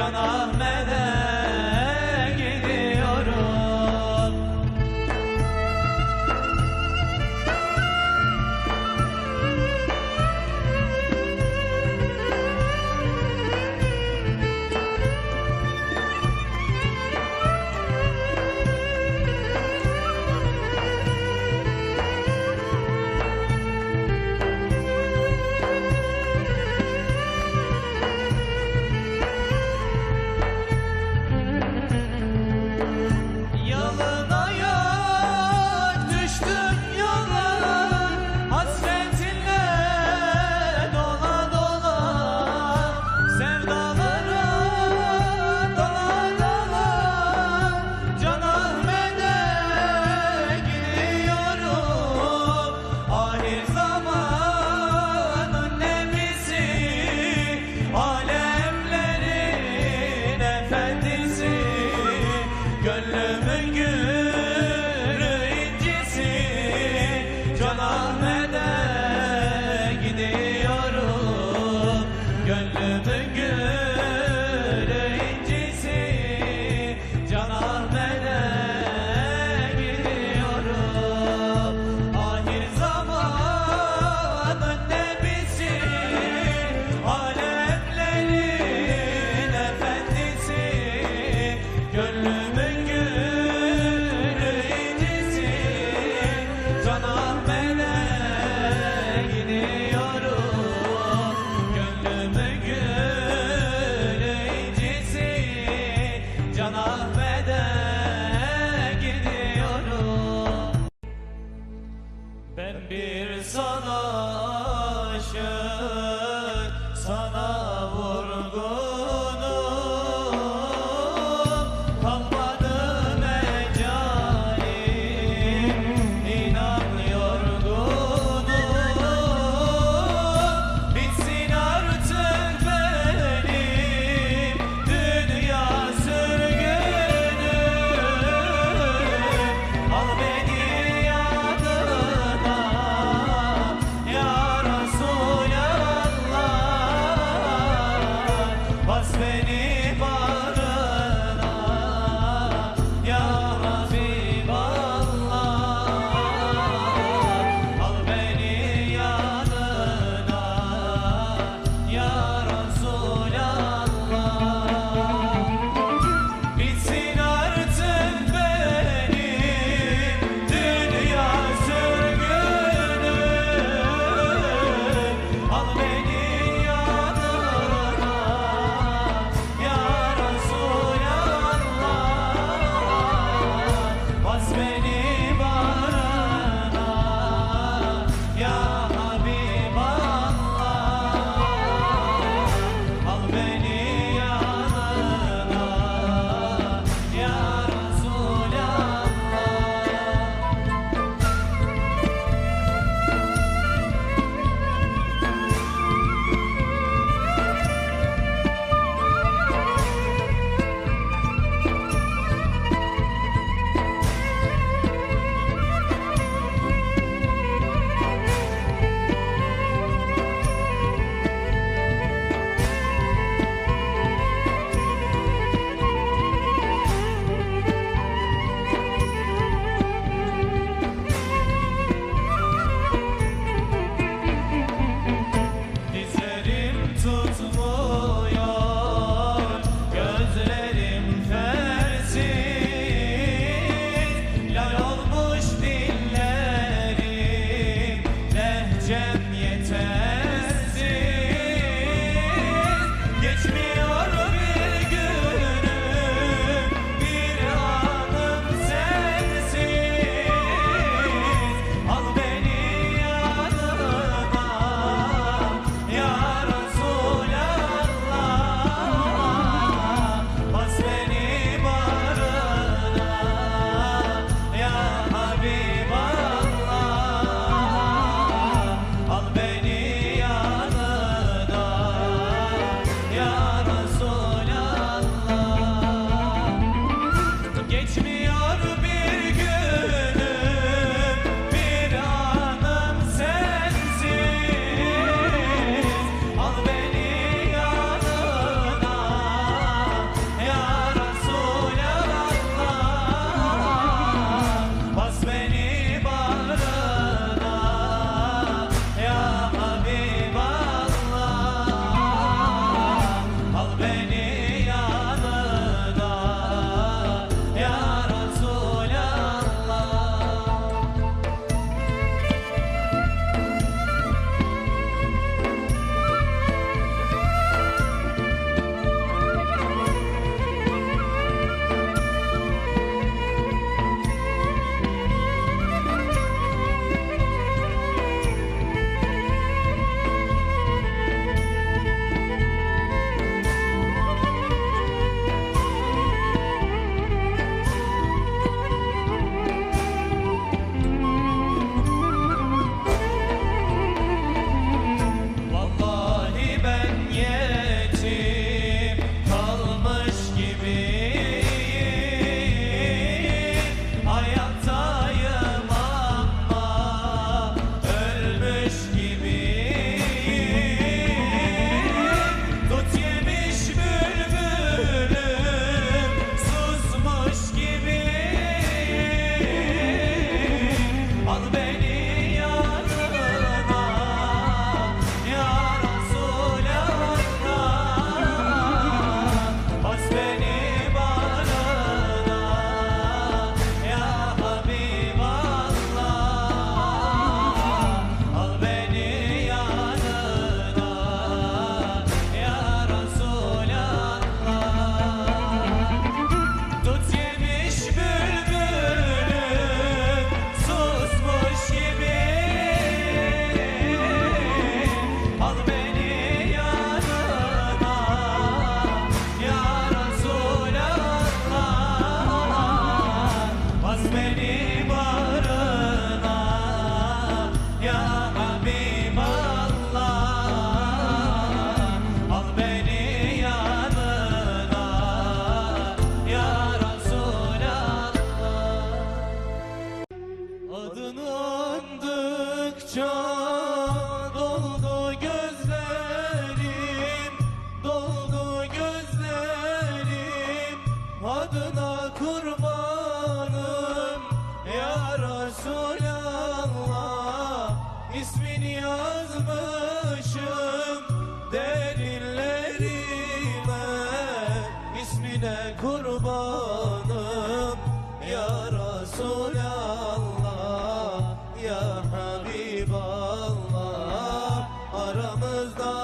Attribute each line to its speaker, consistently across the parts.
Speaker 1: Can Ahmet'e gidiyorum. adına kurbanım ya Resulallah. İsmini yazmışım derinlerime, ismine kurbanım ya Resulallah, ya Habiballah. Aramızda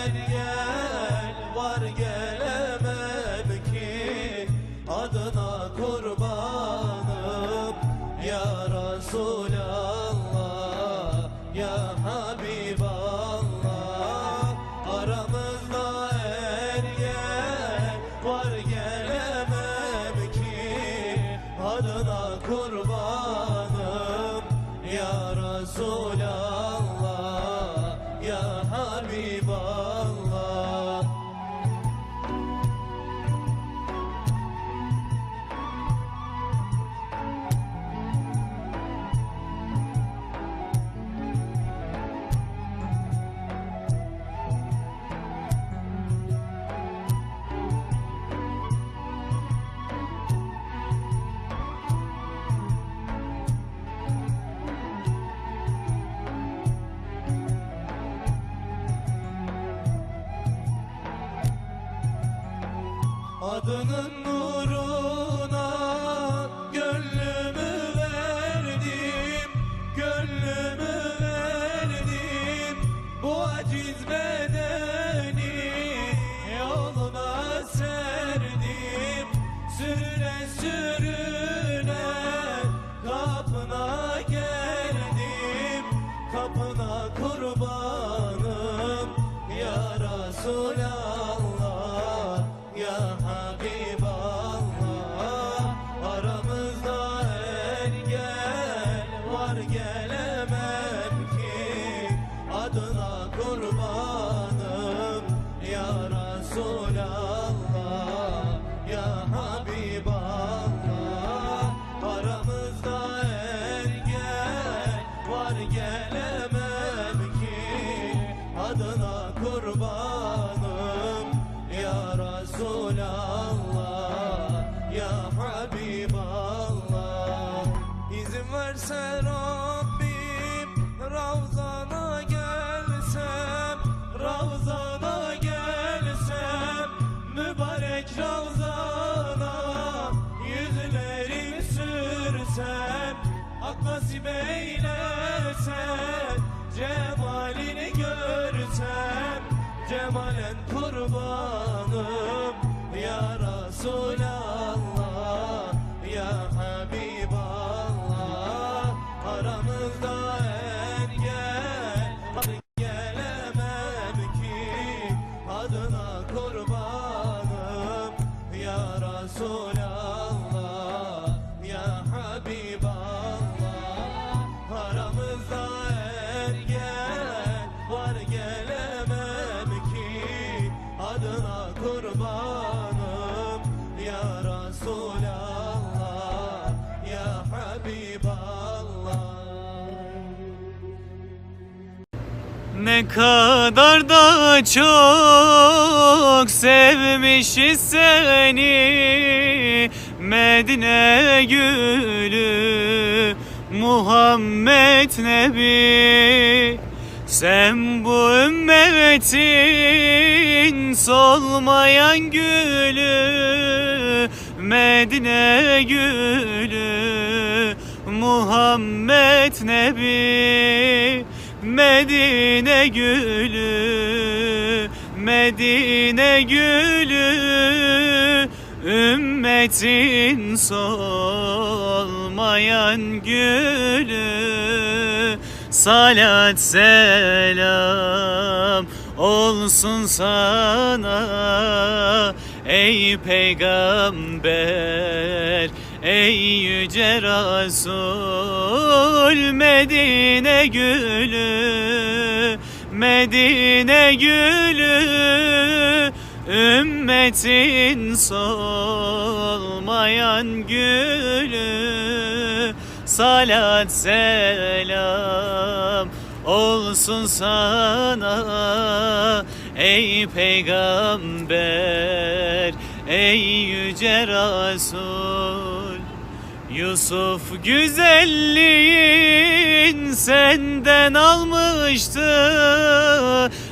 Speaker 1: engel var, gelemem ki adına kurbanım ya Resulallah, ya Habiballah. Aramızda engel var, gelemem ki adına kurbanım ya Resulallah, ya Habiballah. Adının nuruna gönlümü verdim, gönlümü verdim. Bu aciz bedeni yoluna serdim. Sürüne sürüne kapına geldim, kapına kurbanım ya Resulallah, ya Habiballah. Aramızda engel var, gelemem ki adına kurbanım ya Resulallah, ya Habiballah. Aramızda engel var, gelemem ki adına kurbanım ya Resulallah, ya Habiballah. İzin verse Rabbim Ravzana gelsem, Ravzana gelsem, mübarek Ravzana yüzlerimi sürsem, hak nasip eylesen cemalini görsem, cemalen kurbanım ya Resulallah, ya Habiballah. Aramızda engel var, gelemem ki adına kurbanım ya Resulallah, ya Habiballah. Aramızda engel var, gelemem ki adına kurbanım ya Resulallah, ya Habiballah.
Speaker 2: Ne kadar da çok sevmişiz seni Medine gülü Muhammed Nebi. Sen bu ümmetin solmayan gülü Medine gülü Muhammed Nebi. Medine gülü, Medine gülü, ümmetin solmayan gülü. Salat selam olsun sana ey peygamber, ey yüce Resul. Medine gülü, Medine gülü, ümmetin solmayan gülü. Salat selam olsun sana ey peygamber, ey yüce Resul. Yusuf güzelliğin senden almıştı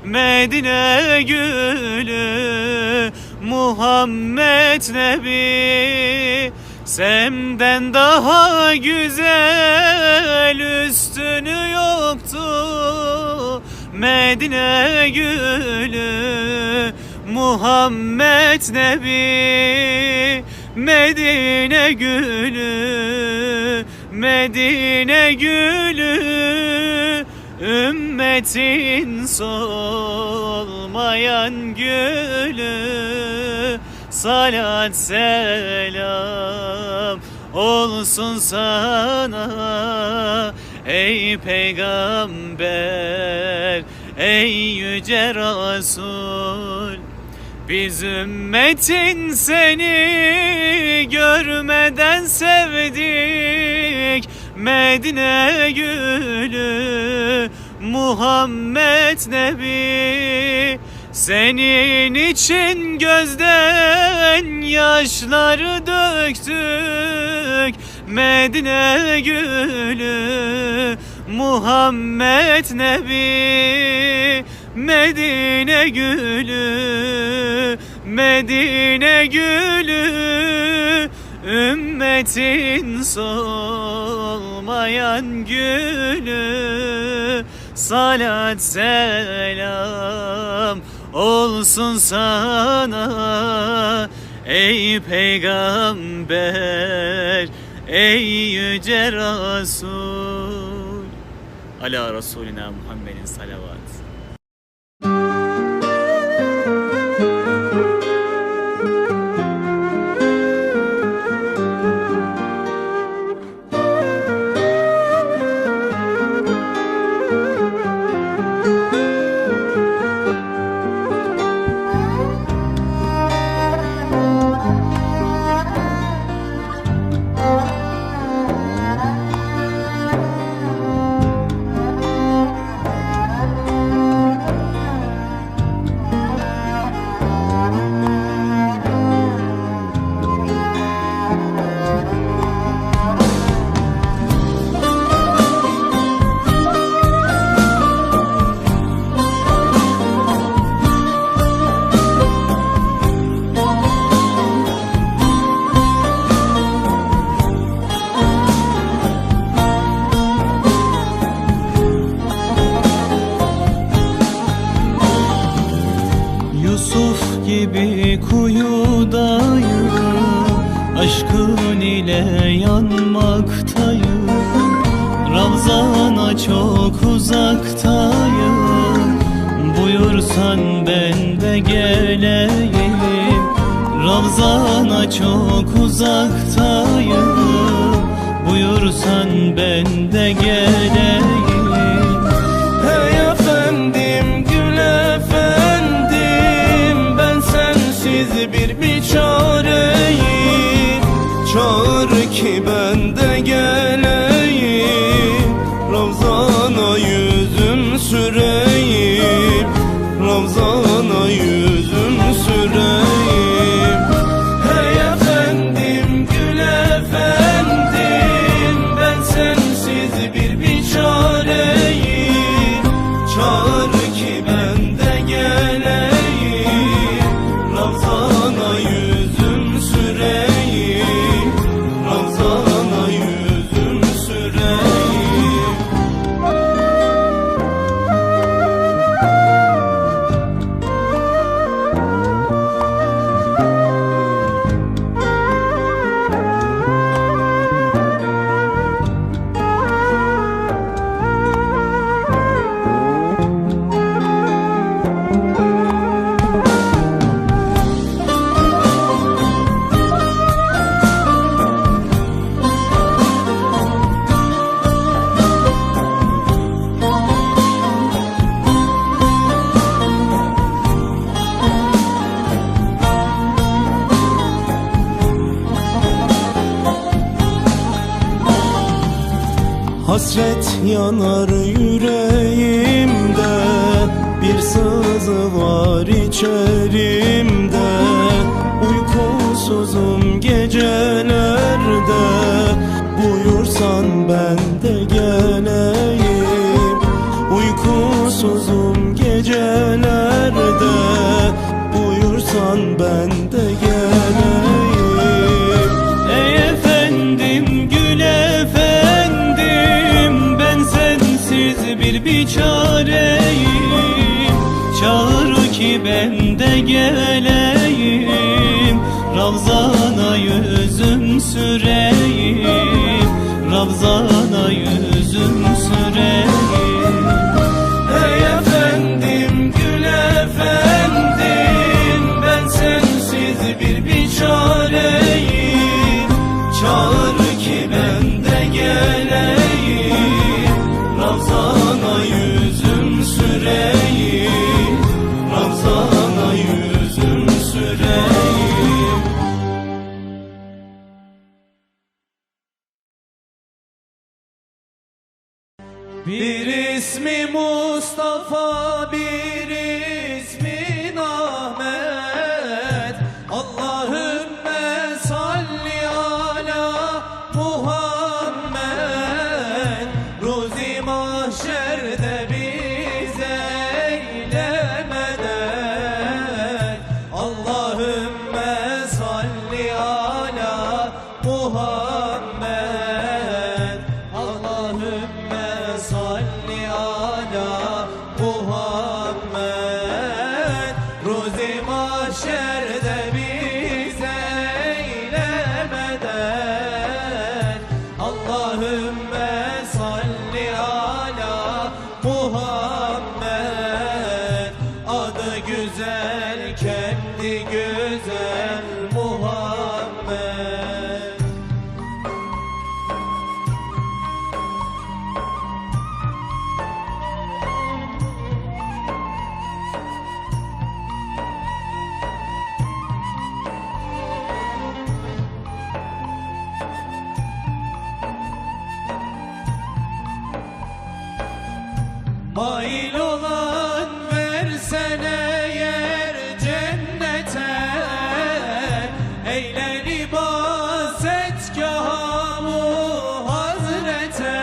Speaker 2: Medine gülü Muhammed Nebi. Senden daha güzel üstünü yoktu Medine gülü Muhammed Nebi. Medine gülü, Medine gülü, ümmetin solmayan gülü. Salat selam olsun sana ey peygamber, ey yüce Resul. Biz ümmetin seni görmeden sevdik Medine gülü Muhammed Nebi. Senin için gözden yaşları döktük Medine gülü Muhammed Nebi. Medine gülü, Medine gülü, ümmetin solmayan gülü. Salat selam olsun sana ey peygamber, ey yüce Resul. Ala Resulina Muhammedin salavat.
Speaker 1: Yusuf gibi kuyudayım, aşkın ile yanmaktayım. Ravzana çok uzaktayım, buyursan ben de geleyim. Ravzana çok uzaktayım, buyursan ben de geleyim. Hey efendim, gül efendim, ben sensiz bir biçareyim. Çağır ki ben de geleyim, Ravzana yüzüm süreyim, Ravzana yüzüm süreyim. Hey efendim, gül efendim, ben sensiz bir biçareyim. Çağır ki ben de geleyim, Ravzana yüzüm süreyim, Ravzana yüzüm süreyim. Hasret yanar yüreğimde, bir sızı var içerimde. Uyku ben de geleyim.
Speaker 2: Ey efendim, gül efendim, ben sensiz bir biçareyim. Çağır ki ben de geleyim, Ravzana yüzüm süreyim, Ravzana yüzüm süreyim.
Speaker 1: Ey efendim, gül efendim, ben sensiz bir biçareyim. Çağır ki ben de geleyim, Ravzana yüzüm süreyim, Ravzana yüzüm süreyim. Bir ismi Mustafa, bir ismi Ahmet. Allahümme salli ala Muhammed. Ruzi mahşerde bize eyle medet. Allahümme salli ala Muhammed. Allahümme salli ala Muhammed. Ruzi mahşerde bize eyle medet. Allahümme salli ala Muhammed. Adı güzel, kendi güzel Muhammed. Mail olan versene yer cennete. Eyle libas etgâhu hazrete.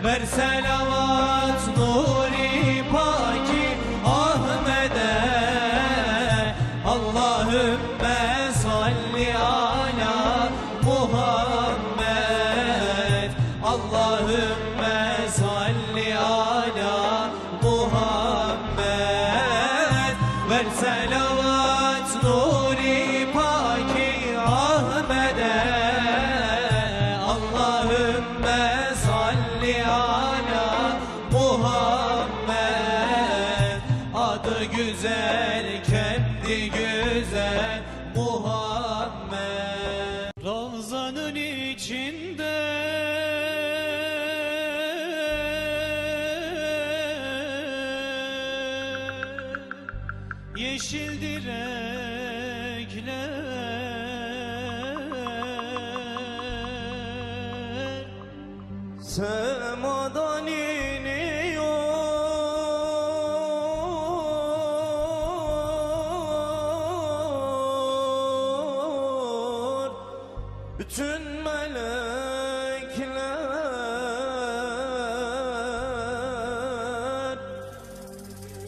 Speaker 1: Ver selavat nuri paki Ahmed'e. Allahümme salli ala Muhammed. Allahümme salli ala Muhammed. Ver selavat nuri paki Ahmed'e. Allahümme salli ala Muhammed. Adı güzel, kendi güzel Muhammed.
Speaker 2: Ravzanın içinde yeşil direkler,
Speaker 1: Semadan iniyor bütün melekler.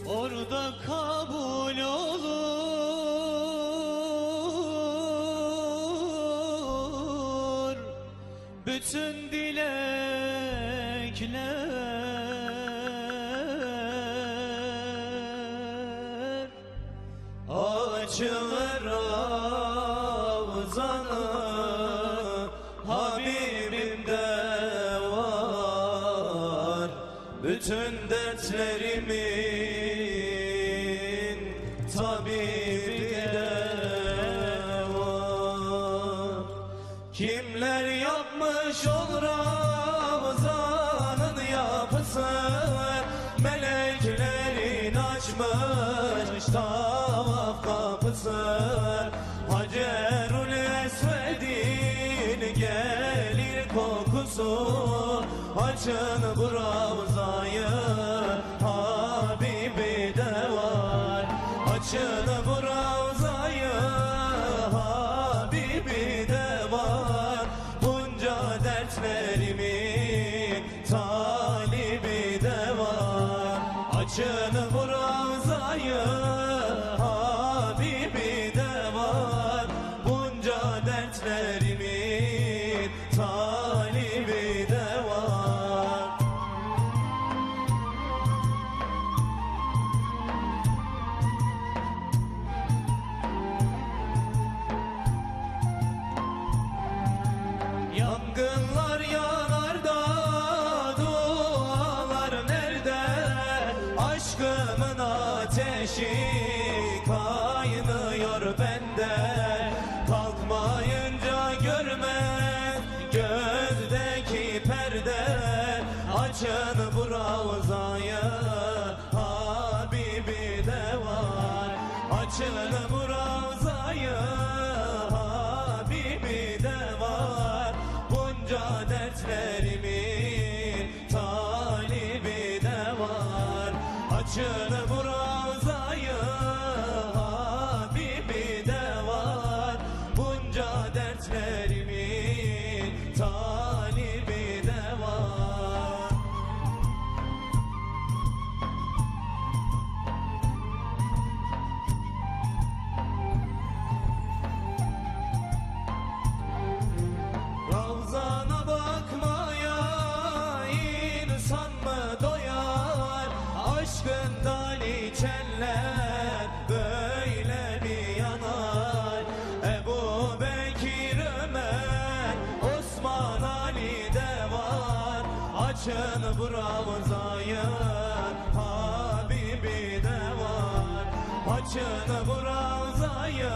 Speaker 2: orada kabul olur bütün dilekler.
Speaker 1: Açılır Ravzanı, Habibimde var bütün dertlerimin tabibi de var. Kimler yapmış olur Ravzan'ın yapısı, meleklerin açmış tavaf kapısı. Hacerül Esved'in gelir kokusu, açın bu Ravzayı, Habibi de var. Açın bu Ravzayı, Habibi de var. Bunca dertlerimin talibi de var. Açın bu Ravzayı, Habibi var bende. Kalkmayınca görmez gözdeki perde. Açın bu ravzayı, Habibi de var. Açın bu ravzayı, Habibi de var. Bunca dertlerimin talibi de var. Açın bu ravzayı, Habibi de var. Bunca dertlerimin talibi de var. Ravzana bakmaya insan mı doyar? Aşkın daliçenler böyle mi yanar? Ebu Bekir, Ömer, Osman, Ali de var. Açın bu ravzayı, Habibi de var. Açın bu ravzayı,